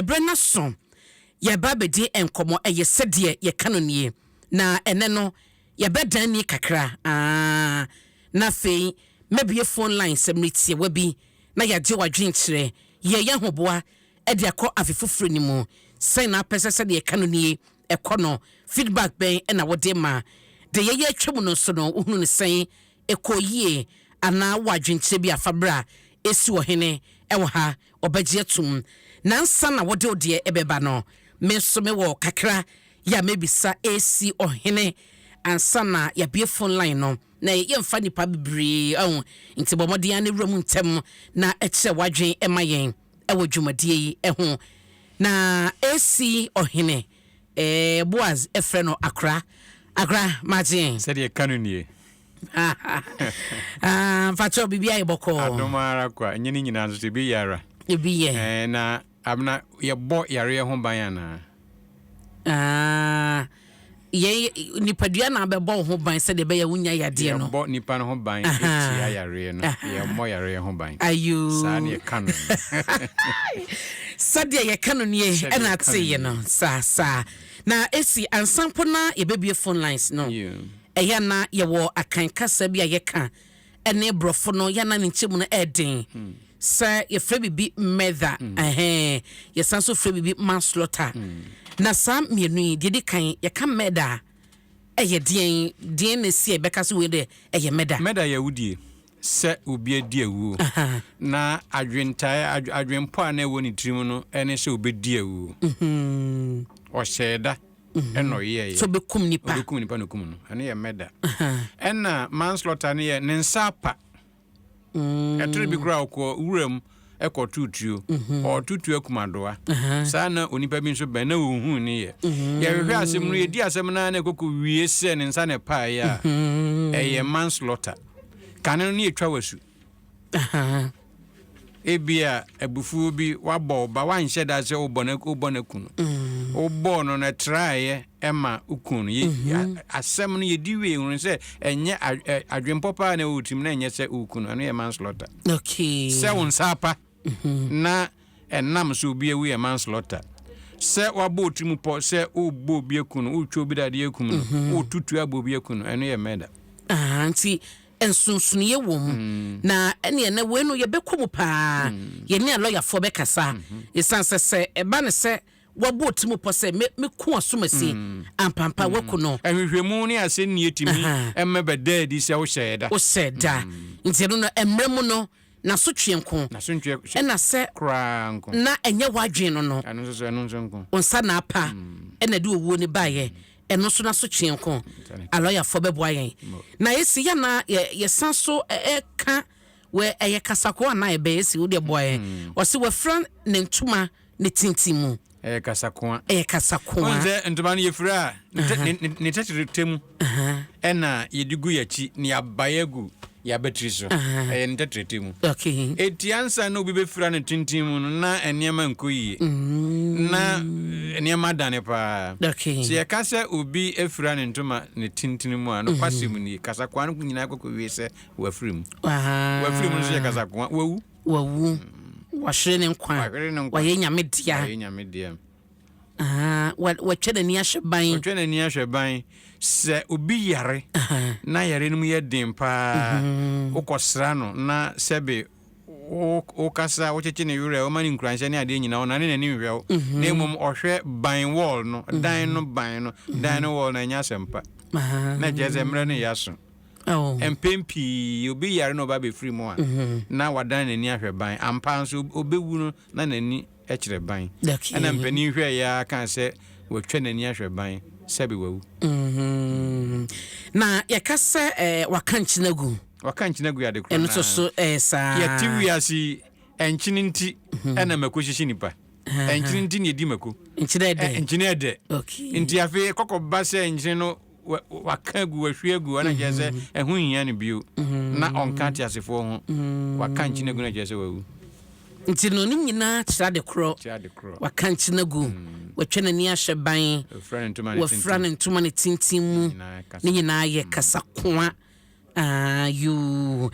Ebrena so ye ba bedi enkomo eye sɛdeɛ ye kano nie na ene no ye bedan ni kakra na fei mebie phone line semritie wabi na ye gye wadwen kire ye hoboa e de akɔ afefoforo ni mu sɛn na pɛsɛ sɛdeɛ kano nie ekono feedback ben na wode ma de ye atwam no so no uhunu ne sɛn ekoyie ana wadwen kire bi afabra esi Ohene ewo ha obagye atum nansa na wode ode ebeba no me so me wo kakra ya mebisa esi Ohene ansa na ya bie phone line no na ye mfa nipa bibre nti bomode ane wura mu ntem na ekyɛ wadwen emayen ewo dwumadie yi eho na esi Ohene Boaz efre no akra magin Sɛdeɛ kano nie facho bibia yeboko Adom ara kwa nyini nyina nso bi yara ebi ye na Abena ye bo yare ho ban ye nipadua na bebo ho ban se de be ya wunya yade no bo nipa no ho ban etia yare no ye mo yare ho ban ayu sa ne kano Sɛdeɛ ye kano nie na ate ye no sa na esi ansampo na ye bebie phone lines no eya na ye wo akan kasa bi a ye ka ene brofo no ya na ne nchemu no eden sa ye frɛ bibi mother ye sanso frɛ bibi manslaughter na sa mienu yi de kan ye ka meda eye den na sie beka so we de eye meda ya wudie se obi adi awu na adwempo a na ewo ni tirim no ene se obedi awu o sheda eno ye so bekum nipa no kum no ene ye meda ena manslaughter ne ye ne nsapa etre bi kura ko wuram eko tutuo o tutuo akumadoa sa na onipa bi nso ben na ohun ne ye ye hwehwe asem no ye di asem na na ekoko wie se ne nsa ne pa ya eye manslaughter kanu ne etwa wasu ebia ebufu bi wabɔ ba wanhye da se ubɔ na kunu ubɔ no na traye ema ukunu ye asem no ye diwe hun se enye adwempopa na otim na enye se ukunu no ye manslaughter okay se unsapa na enam so bi ewu ye manslaughter se wabɔ otim po se ubɔ bi ekunu utwo bi dade ekunu ututu abɔ bi ekunu eno ye meda anti ensunsuniye wom na ene na we no ye bekomu pa ye ne lawyer for be kasa esanse se eba ne se wabo otimu po se me ku asomasi ampampa wako no ehwehwemu ne ase ne etimi emme di se wo hyeda nti no emremu no na so twenko na se kra nko na enye wadwen no eno so nko onsa na apa ena de owuo ne baye eno so na so twenko aloya for be boyen na yesi ya na ye sanso ka we eye kasako na ebe yesi wo de boyen o se we fran ne ntuma ne tintimu kasako onze ntuma ne yefra ne tetetemu ena yedigu yachi ne abayegu ya betriso ntetetemu okay etiansa no bi befra ne tintimu na eniema nkoyi na eniema dane pa okay so yakasa obi efra ne ntoma ne tintimu a no kwasem ni kasakwa no nyina akoko wiese wafrim no so yakasakwa wawu wahwere ne nkwa waye nyamedia watwene ni ahweban se obi yare na yare no mu ye den pa ukosra no na sebe o kasa wo cheche ne yure o mani nkranhye ne ade nyina ona ne nani hwew na emom ohwe ban wall no dan no wall na nya sempa na jeze mre ne yaso empempi obi yare no ba be free mo a na wadan nani ahweban ampa nso obewu no na nani echire ban ana mpani hwe ya kan se wotwe nani ahweban sebe wawu na yakasa wakanchinagu ya de kro na so sa ya tiwiasi enchininti ana makohyishi nipa enchininti ne di mako enchine okay inti afi kokoba se enchine no wakagu wahwiagu ana jese ehu hia ne bio na onka ti asefo ho wakanchinagu na jese wawu nti no nyina kyerɛ de kro wakanchinagu watwene ni ahweban wafran ntuma ne tintimu ne nyina ye kasakoa you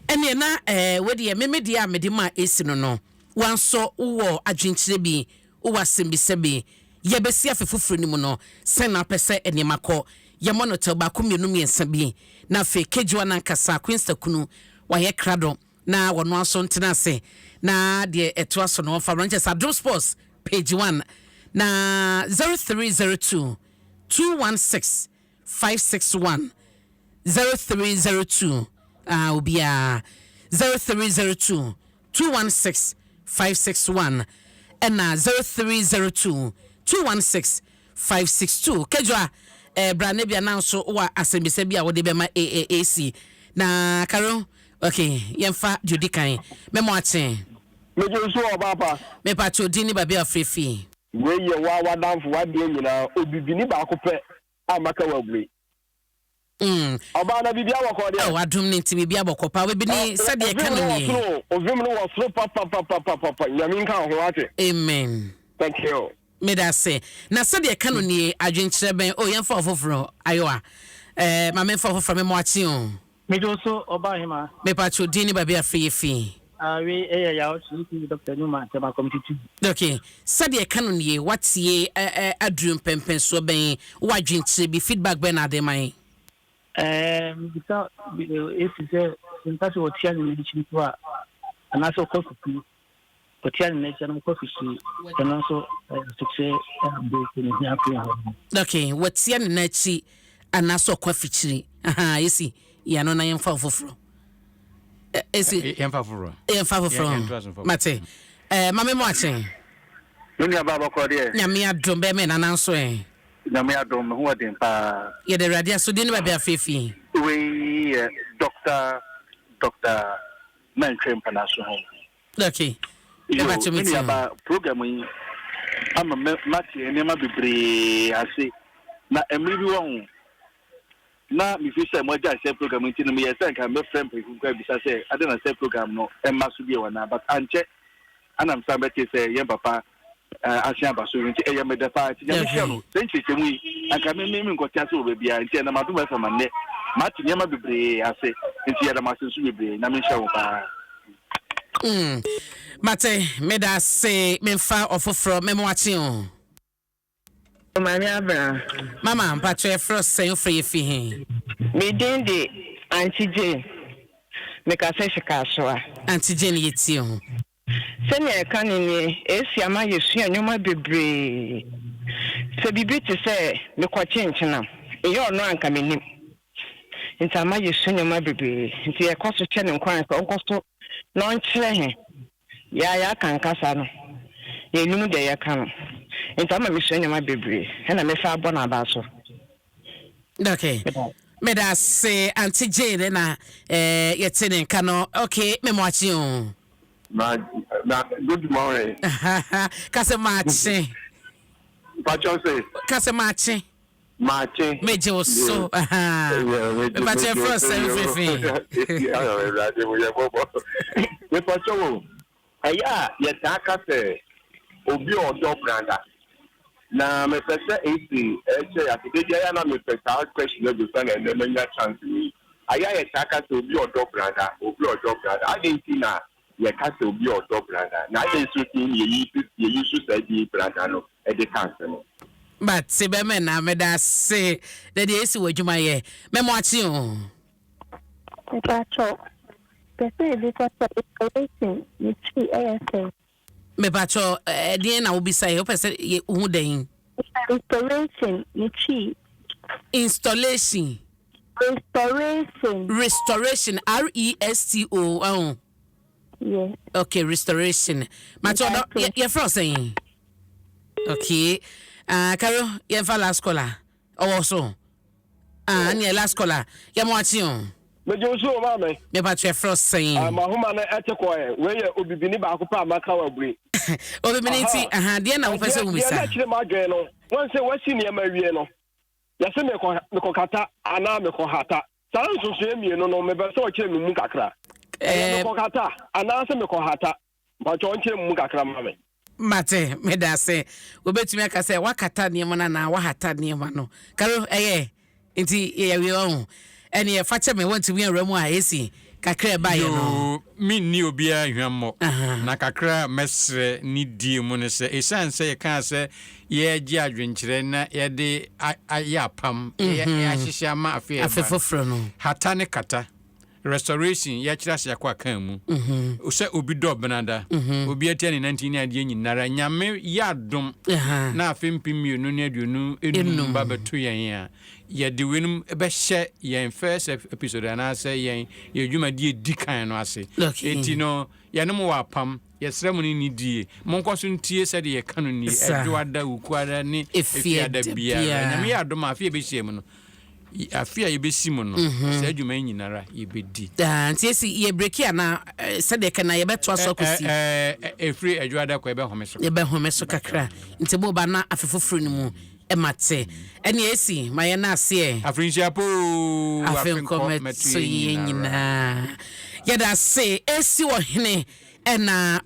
ene na we de memedi a medima esi no wanso wo adwenkyere bi uwasembisebe yebesi afefufuru ni mu no se na pese enema kɔ ye monitor ba kumienu miensa bi na fe kejua na nkasa Queensta kunu wa ye krado na wono aso ntena se na de eto aso no fa branches Adom Sports page 1 na 0302 216 561 0302 obia 0302 216 561 and 0302 216 562 kejua brane bia na so wa asembise bia wo de be ma AAC na karo okay yemfa judikan memo aten mejo so obapa me pacho dini ba bia frefi we ye wa danfo wa de nyina obibini ba ko pe amaka wa gbe oba na bibia wo ko de Adom ni nti bibia bokopa we bi ni Sɛdeɛ kano ni ovim no wo so papa nyamin kan ho ate amen thank you me da say na Sɛdeɛ kano ni adwenkyerɛ ben o yemfa ofoforo ayoa ma me fa ofoforo me mo achi o me do so oba hima me pacho dini ba bia frefi we ya o si Dr. Numa te ba committee okay Sɛdeɛ kano ni watie adrum pempen so ben wa adwenkyerɛ bi feedback ben na de man because if it's a what you mentioned to and also coffee but you mentioned coffee and also success okay what's your nachi and also coffee chiri you see ya no na yemfa foforo esi yemfa foforo mate mame mo achen nuni baba ko de nyame adom be me na nanso nyame adom ho den pa ye de radia so de ne ba bia fefi we Dr. Mentrim panaso ho okay e ba chumi ti ba program yi ama mati enema bebre ase na emri bi won na mi fi say mo ja say program yi no me yes kan me friend pe ku kwa bi say ade na say program no e ma so bi e na but anche anam sa beti say yen papa asia baso nti e ye me da pa ti nyame hye no senchi chemu yi aka me nkotia se oba bia nti na madu ba fama ne mati nyama bebre ase nti ya da masensu bebre na me hye wo pa mate me da se me fa ofoforo me mo achi o Mami Abena. mama mpacho e fro sen free fi he Me din de Auntie Jane. Me ka se shikasoa. Auntie Jane yeti o Sɛnea ɛka ne ni esi ama yesua nyoma bebree. Sɛ bibi te sɛ mekɔkye nkyena. Ɛyɛ ɔno anka menim. Nti ama yesua nyoma bebree. Nti ɛkɔ so kyɛ ne nkwan sɛ ɔnkɔ so na ɔnkyerɛ he. Ya kankasa no. Yɛnum de yɛka no. Nti ama mesua nyoma bebree. Ɛna mefa abɔ na aba so. okay me da se Auntie Jane na yeti ne nka no okay me mo achi o good morning kase machi pacho say kase machi meje oso me pacho fro sen fefi we pacho aya ye ta ka se obi odo branda na me pese esi eche atide ya na me pese out question go stand and then nya chance ni aya ye ta ka se obi odo branda adenti na ye ka se obi odo branda na adenti tin ye yi su sa di branda no e de cancer no but se be me na me da se de esi wadwuma ye me mo achi o Pacho, pese bi ko so installation ni chi ASA. me pacho de na obisa ye pese ye hu den Installation ni chi. installation restoration RESTO Yes. okay restoration macho ye fro saying okay Karo ye fa last caller also ni last caller ye mo achi o me jo so ma me pacho ye fro saying ma homa na etekoe we ye obibini ba ko pa maka wa bure obibini ti de na wo pese wo misa ya kire ma dwen no won se wasi ne ma wie no ya se me ko kata ana me ko hata san so so emie no me be so kire mu kakra me ko kata ana se me ko hata ba cho kire mu kakra ma me mate me da se obetumi aka se wakata ne mo na wahata ne mo no Karo nti ye wi on ene ye fa che me want to win ramu a esi kakra ba ye no mi ni obia hwammo na kakra mesre ni die mu ne se esan se ye kan se ye gi adwenkyere na ye de ya pam ye ahyehya ma afefofro no hata ne kata restoration ya kira se yakwa kan mu se obi do benada obi atia ne 19 ade nyinara nyame ya Adom na afempim mienu ne aduonu enum ba beto yen ya ye de wenum be hye yen first episode na say yen ye dwumadi edikan no ase enti no ye ne mo wa pam ye sremu ni die monkoso ntie se de ye kano ni edwada ukuada ni efiada bia nyame ya Adom afie be hye mu no afia yebesimu no se adwuma nyinara yebedi nti esi ye breki ana Sɛdeɛ kana ye beto aso kosi efri adwada ko ebe homeso kakra nti bo ba na afefoforo ni mu emate ene esi maye na ase afrinshia po afenkomet so ye nyina yeda se esi Ohene ena